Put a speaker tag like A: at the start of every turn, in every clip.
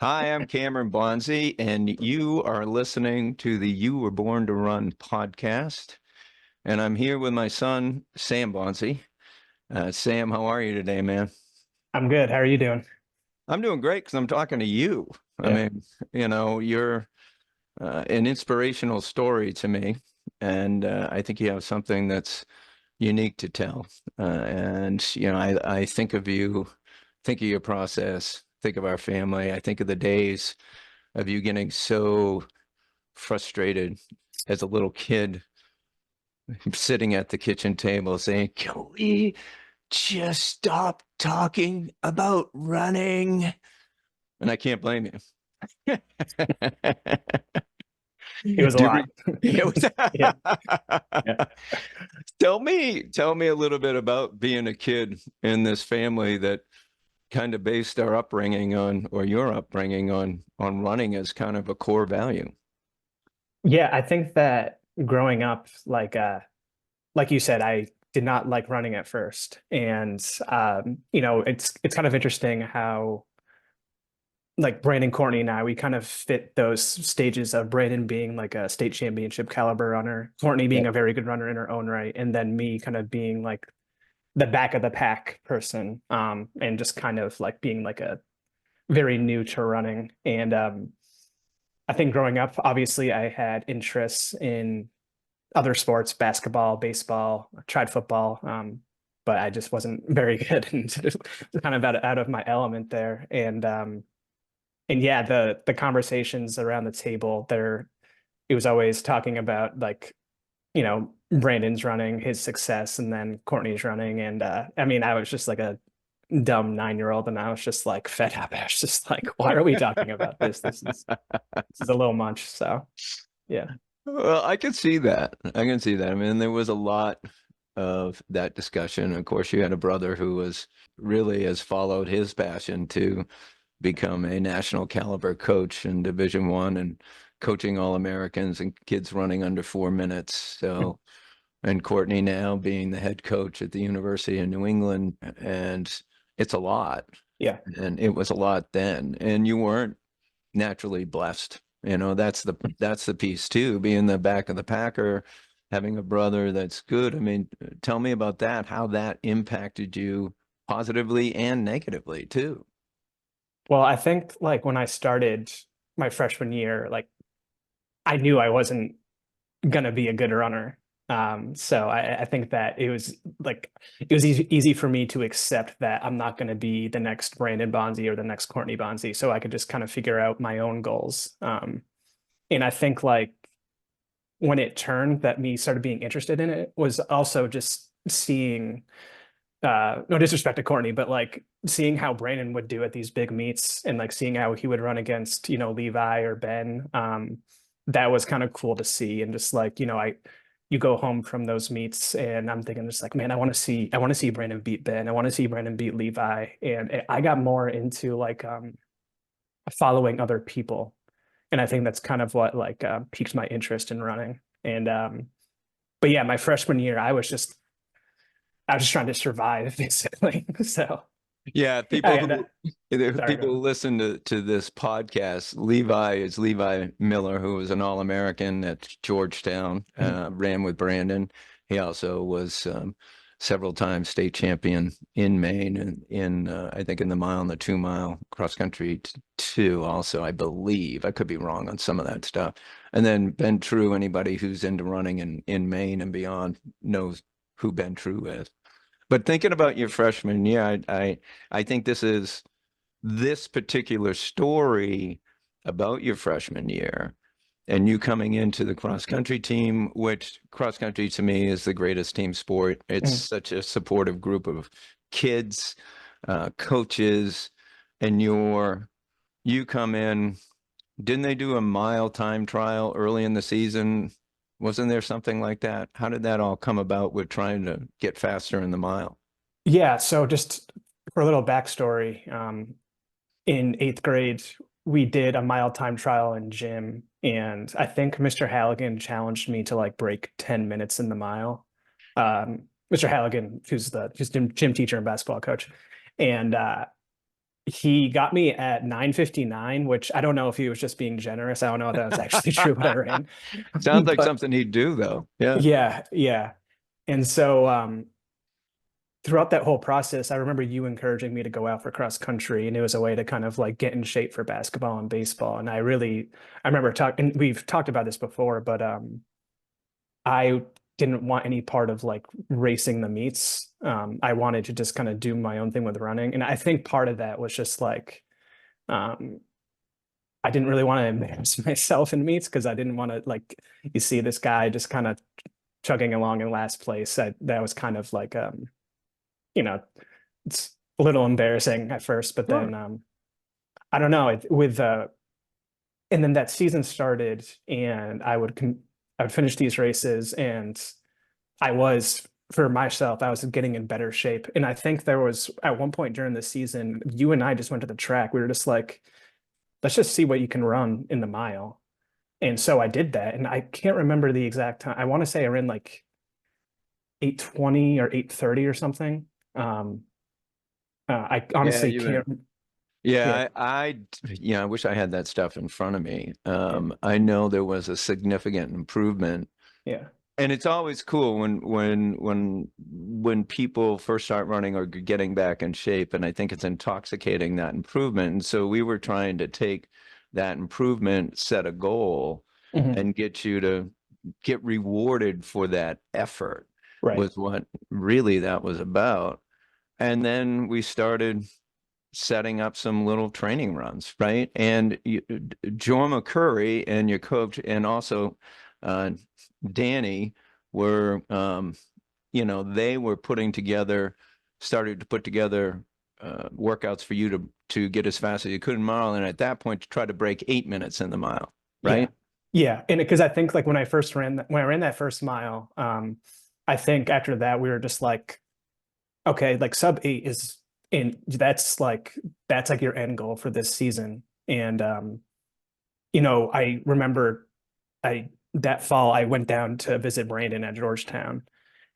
A: Hi, I'm Cameron Bonzi, and you are listening to the You Were Born to Run podcast. And I'm here with my son, Sam Bonzi. Sam, how are you today, man?
B: I'm good. How are you doing?
A: I'm doing great because I'm talking to you. I
B: Yeah.
A: mean, you're an inspirational story to me, and I think you have something that's unique to tell. I think of you, think of your process, think of our family. I think of the days of you getting so frustrated as a little kid sitting at the kitchen table saying, "Can we just stop talking about running?" And I can't blame you.
B: It was a
A: Do you
B: lot.
A: it was
B: Yeah. Yeah.
A: tell me a little bit about being a kid in this family that kind of based our upbringing on, or your upbringing on running as kind of a core value.
B: Yeah, I think that growing up, like you said, I did not like running at first. And it's kind of interesting how like Brandon Courtney and I, we kind of fit those stages of Brandon being like a state championship caliber runner, Courtney being
A: Yep.
B: a very good runner in her own right, and then me kind of being like the back of the pack person, and just kind of like being like a very new to running. And I think growing up, obviously, I had interests in other sports, basketball, baseball, I tried football, but I just wasn't very good and kind of out of my element there. And yeah, the conversations around the table there, it was always talking about like, Brandon's running his success and then Courtney's running. And I mean, I was just like a dumb 9-year-old and I was just like fed up. I was just like, why are we talking about this? This is a little much. So yeah.
A: Well, I can see that. I can see that. I mean, there was a lot of that discussion. Of course, you had a brother who was really has followed his passion to become a national caliber coach in Division One and coaching All Americans and kids running under 4 minutes. So, and Courtney now being the head coach at the University of New England, and it's a lot.
B: Yeah.
A: And it was a lot then. And you weren't naturally blessed. That's the piece too, being the back of the packer, having a brother that's good. I mean, tell me about that, how that impacted you positively and negatively too.
B: Well, I think like when I started my freshman year, like I knew I wasn't gonna be a good runner. So I think that it was easy for me to accept that I'm not going to be the next Brandon Bonzi or the next Courtney Bonzi. So I could just kind of figure out my own goals. And I think like when it turned that me started being interested in it was also just seeing no disrespect to Courtney, but like seeing how Brandon would do at these big meets and like seeing how he would run against, Levi or Ben. That was kind of cool to see. And just like, you go home from those meets and I'm thinking just like, man, I want to see Brandon beat Ben. I want to see Brandon beat Levi. And I got more into like following other people. And I think that's kind of what like piqued my interest in running. And but yeah, my freshman year, I was just trying to survive basically. So
A: Yeah,
B: I had to, sorry, go
A: people who
B: on.
A: listen to this podcast, Levi is Levi Miller, who was an All-American at Georgetown,
B: Mhm.
A: ran with Brandon. He also was several times state champion in Maine and in I think in the mile and the 2 mile cross country too. Also, I believe I could be wrong on some of that stuff. And then Ben True, anybody who's into running in Maine and beyond knows who Ben True is. But thinking about your freshman year, I think this particular story about your freshman year and you coming into the cross country team, which cross country to me is the greatest team sport. It's
B: Mhm.
A: such a supportive group of kids, coaches, and you come in. Didn't they do a mile time trial early in the season? Wasn't there something like that? How did that all come about with trying to get faster in the mile?
B: Yeah, so just for a little backstory, in eighth grade, we did a mile time trial in gym, and I think Mr. Halligan challenged me to like break 10 minutes in the mile. Mr. Halligan, who's gym teacher and basketball coach. And he got me at 9:59, which I don't know if he was just being generous. I don't know if that was actually true what I ran.
A: Sounds like
B: But
A: something he'd do, though. Yeah.
B: yeah, yeah. And so throughout that whole process, I remember you encouraging me to go out for cross country, and it was a way to kind of like get in shape for basketball and baseball. And I remember talking, we've talked about this before, but I didn't want any part of like racing the meets. I wanted to just kind of do my own thing with running. And I think part of that was just like, um, I didn't really want to embarrass myself in meets because I didn't want to like, you see this guy just kind of chugging along in last place. That was kind of like, you know, it's a little embarrassing at first, but then
A: Sure.
B: I don't know, with and then that season started and I would finish these races and I was for myself, I was getting in better shape. And I think there was at one point during the season, you and I just went to the track. We were just like, let's just see what you can run in the mile. And so I did that. And I can't remember the exact time. I want to say I ran like 8:20 or 8:30 or something. I
A: Yeah,
B: honestly
A: you
B: can't. Yeah.
A: Yeah, yeah, I wish I had that stuff in front of me. I know there was a significant improvement,
B: Yeah.
A: and it's always cool when people first start running or getting back in shape, and I think it's intoxicating that improvement. And so we were trying to take that improvement, set a goal,
B: Mhm.
A: and get you to get rewarded for that effort
B: Right.
A: was what really that was about. And then we started setting up some little training runs, right? And Joe McCurry and your coach, and also uh, Danny were, they were putting together, started to put together workouts for you to get as fast as you could in mile, and at that point to try to break 8 minutes in the mile,
B: Yeah.
A: right?
B: Yeah. And because I think like when I ran that first mile, I think after that we were just like, okay, like sub 8 is in that's like your end goal for this season. And I remember I that fall I went down to visit Brandon at Georgetown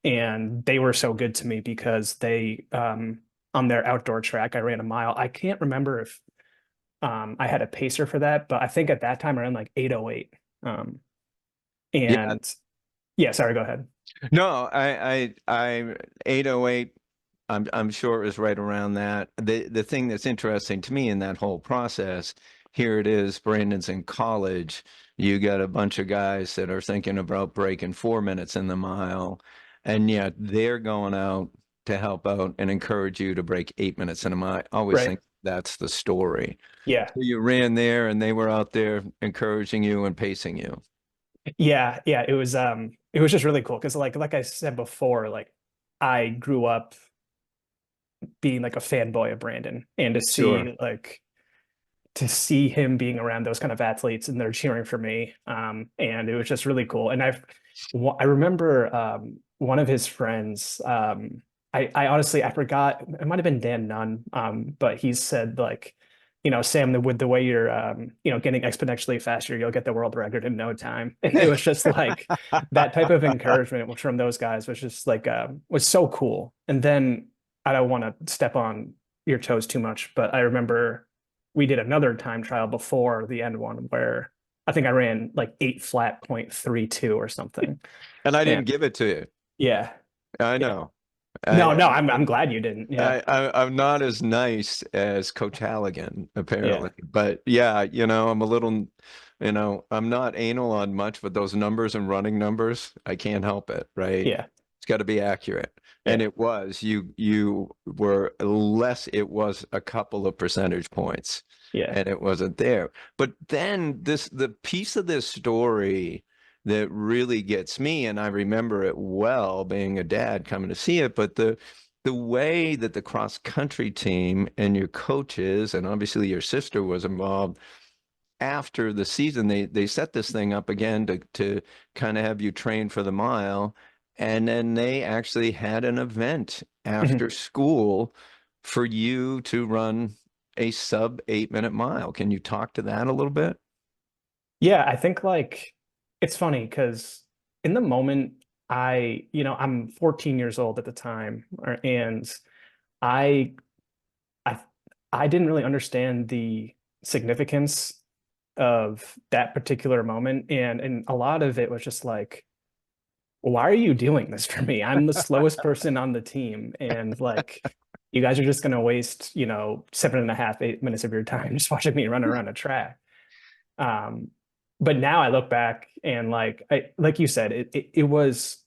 B: and they were so good to me because they on their outdoor track I ran a mile. I can't remember if I had a pacer for that, but I think at that time I ran like 8:08. Um,
A: Yeah.
B: and yeah, sorry, go ahead.
A: No, I 808. I'm sure it was right around that. The thing that's interesting to me in that whole process, here it is, Brandon's in college. You got a bunch of guys that are thinking about breaking 4 minutes in the mile, and yet they're going out to help out and encourage you to break 8 minutes in a mile. I always
B: Right.
A: think that's the story.
B: Yeah.
A: So you ran there and they were out there encouraging you and pacing you.
B: Yeah. Yeah. It was just really cool because like I said before, like I grew up being like a fanboy of Brandon and
A: Sure.
B: to see him being around those kind of athletes and they're cheering for me. And it was just really cool. And I remember one of his friends. I honestly I forgot. It might have been Dan Nunn. But he said like, Sam, with the way you're getting exponentially faster, you'll get the world record in no time. And it was just like that type of encouragement from those guys was just like was so cool. And then I don't want to step on your toes too much, but I remember we did another time trial before the end one where I think I ran like 8 flat 0.32 or something.
A: And I
B: And
A: didn't give it to you.
B: yeah,
A: I
B: yeah.
A: know.
B: No,
A: I,
B: no, I'm glad you didn't. Yeah,
A: I'm not as nice as Coach Halligan,
B: yeah,
A: apparently. But yeah, I'm a little, I'm not anal on much, but those numbers and running numbers, I can't help it, right?
B: yeah,
A: It's got to be accurate. And
B: yeah,
A: it was. You were less, it was a couple of percentage points,
B: yeah.
A: and it wasn't there. But then the piece of this story that really gets me, and I remember it well being a dad coming to see it, but the way that the cross country team and your coaches and obviously your sister was involved after the season, they set this thing up again to kind of have you train for the mile, and then they actually had an event
B: Mhm.
A: after school for you to run a sub 8 minute mile. Can you talk to that a little bit?
B: Yeah, I think like it's funny because in the moment I'm 14 years old at the time, and I I I didn't really understand the significance of that particular moment. And a lot of it was just like, why are you doing this for me? I'm the slowest person on the team. And like, you guys are just going to waste, 7.5, 8 minutes of your time just watching me run around a track. Um, but now I look back and like you said, it was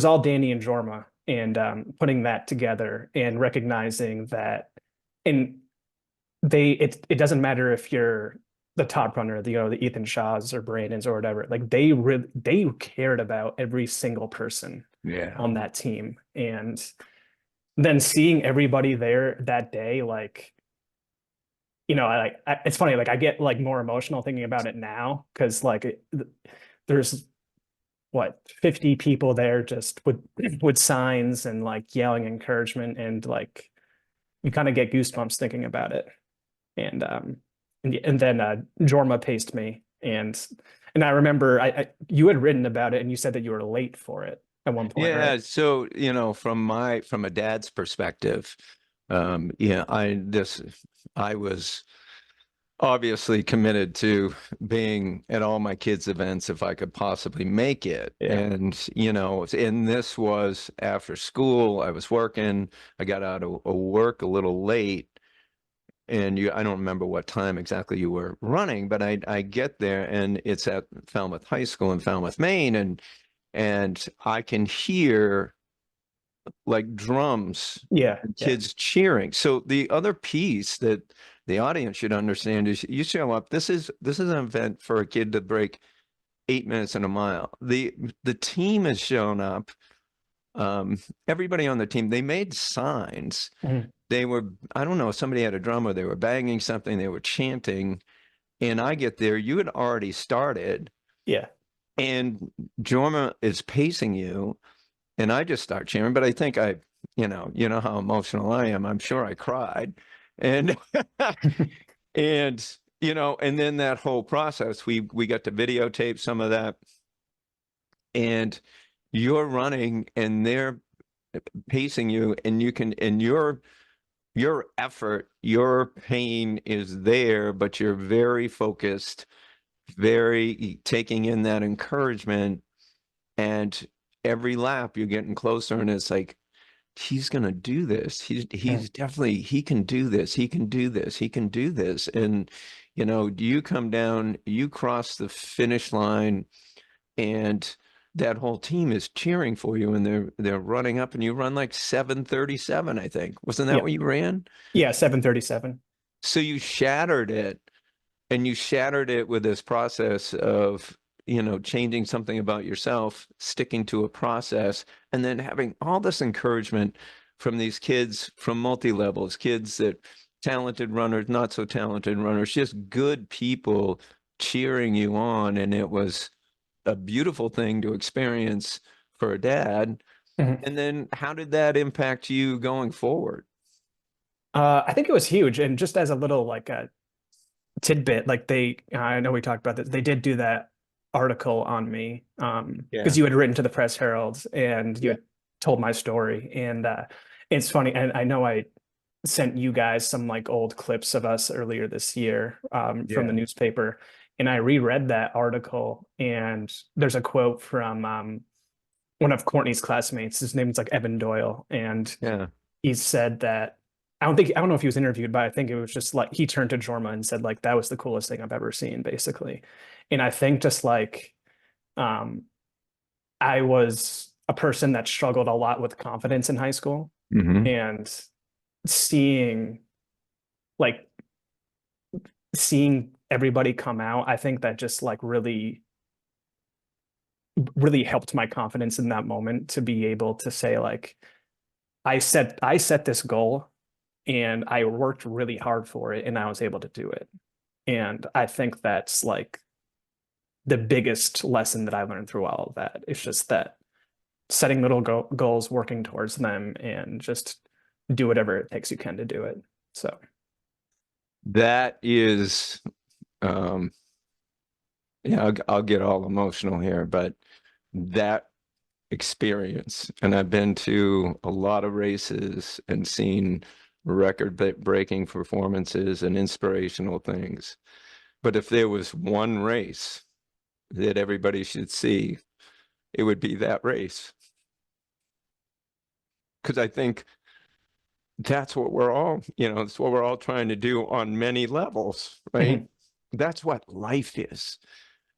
B: all Danny and Jorma and putting that together and recognizing that, and it doesn't matter if you're the top runner, the Ethan Shaws or Brandons or whatever. Like they cared about every single person
A: Yeah.
B: on that team, and then seeing everybody there that day, like it's funny. Like I get like more emotional thinking about it now because there's what 50 people there just with signs and like yelling encouragement, and like you kind of get goosebumps thinking about it. And then Jorma paced me, and I remember you had written about it and you said that you were late for it at one point,
A: Yeah,
B: right?
A: so from a dad's perspective, yeah, I was obviously committed to being at all my kids' events if I could possibly make it.
B: Yeah.
A: And this was after school. I was working. I got out of work a little late, and I don't remember what time exactly you were running, but I get there and it's at Falmouth High School in Falmouth, Maine, and I can hear like drums
B: Yeah.
A: and
B: Yeah.
A: kids cheering. So the other piece that the audience should understand is you show up. This is an event for a kid to break 8 minutes in a mile. The team has shown up. Um, Everybody on the team, they made signs.
B: Mhm.
A: They were, I don't know, if somebody had a drummer, they were banging something, they were chanting. And I get there, you had already started,
B: Yeah.
A: and Jorma is pacing you. And I just start cheering, but I think you know how emotional I am. I'm sure I cried. And and and then that whole process, we got to videotape some of that, and you're running and they're pacing you, and you can and your effort, your pain is there, but you're very focused, very taking in that encouragement, and every lap you're getting closer, and it's like he's going to do this.
B: Mhm.
A: He's definitely, he can do this. He can do this. He can do this. And you come down, you cross the finish line, and that whole team is cheering for you, and they're running up, and you run like 7:37, I think. Wasn't that
B: Yeah.
A: what you ran?
B: Yeah. 7:37.
A: So you shattered it, and you shattered it with this process of changing something about yourself, sticking to a process, and then having all this encouragement from these kids from multi levels, kids that talented runners, not so talented runners, just good people cheering you on. And it was a beautiful thing to experience for a dad.
B: Mhm.
A: And then how did that impact you going forward?
B: I think it was huge. And just as a little like a tidbit, like I know we talked about this, they did do that article on me,
A: Yeah.
B: because you had written to the Press Herald and you
A: Yeah.
B: had told my story. And it's funny, and I know I sent you guys some like old clips of us earlier this year, from the
A: Yeah.
B: newspaper, and I reread that article, and there's a quote from one of Courtney's classmates. His name's like Evan Doyle, and
A: Yeah.
B: he said that I don't know if he was interviewed, but I think it was just like he turned to Jorma and said like that was the coolest thing I've ever seen, basically. And I think just like um I was a person that struggled a lot with confidence in high school,
A: Hmm.
B: and seeing like seeing everybody come out, I think that just like really helped my confidence in that moment to be able to say like I set this goal and I worked really hard for it and I was able to do it. And I think that's like the biggest lesson that I learned through all of that. It's just that setting little goals, working towards them, and just do whatever it takes you can to do it. So,
A: That is, um, yeah, I'll get all emotional here, but that experience, and I've been to a lot of races and seen record-breaking performances and inspirational things. But if there was one race that everybody should see, it would be that race. Because I think that's what we're all, it's what we're all trying to do on many levels, right? That's what life is.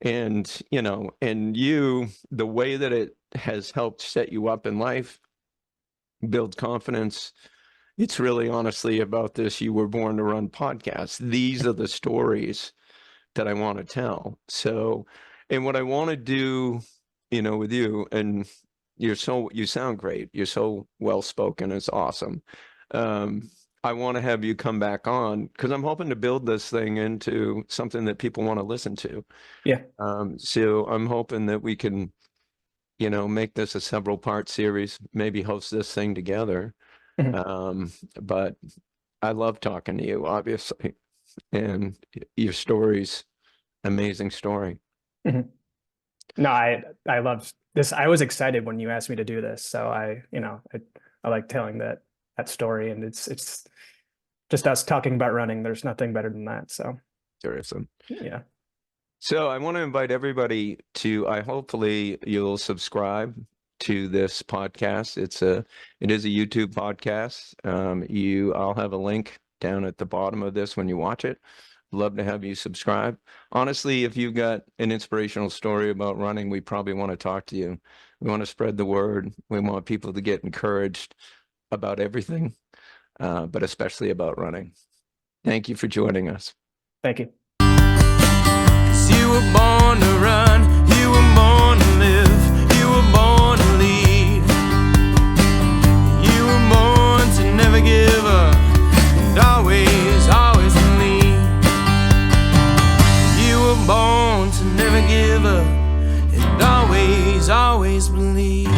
A: And, the way that it has helped set you up in life, build confidence, it's really honestly about this You Were Born to Run podcast. These are the stories that I want to tell. So, and what I want to do, with you, and you sound great. You're so well-spoken. It's awesome. I want to have you come back on because I'm hoping to build this thing into something that people want to listen to.
B: Yeah.
A: So I'm hoping that we can, make this a several part series, maybe host this thing together. But I love talking to you, obviously, and your story's amazing story.
B: No, I love this. I was excited when you asked me to do this. So I like telling that story, and it's just us talking about running. There's nothing better than that. So
A: Seriously.
B: Yeah.
A: So I want to invite everybody to, hopefully you'll subscribe to this podcast. It is a YouTube podcast. I'll have a link down at the bottom of this when you watch it. Love to have you subscribe. Honestly, if you've got an inspirational story about running, we probably want to talk to you. We want to spread the word. We want people to get encouraged about everything, but especially about running. Thank you for joining us.
B: Thank you.
C: 'Cause you were born to run, you were born to live, you were born to lead. You were born to never give up, and always, always believe. You were born to never give up, and always, always believe.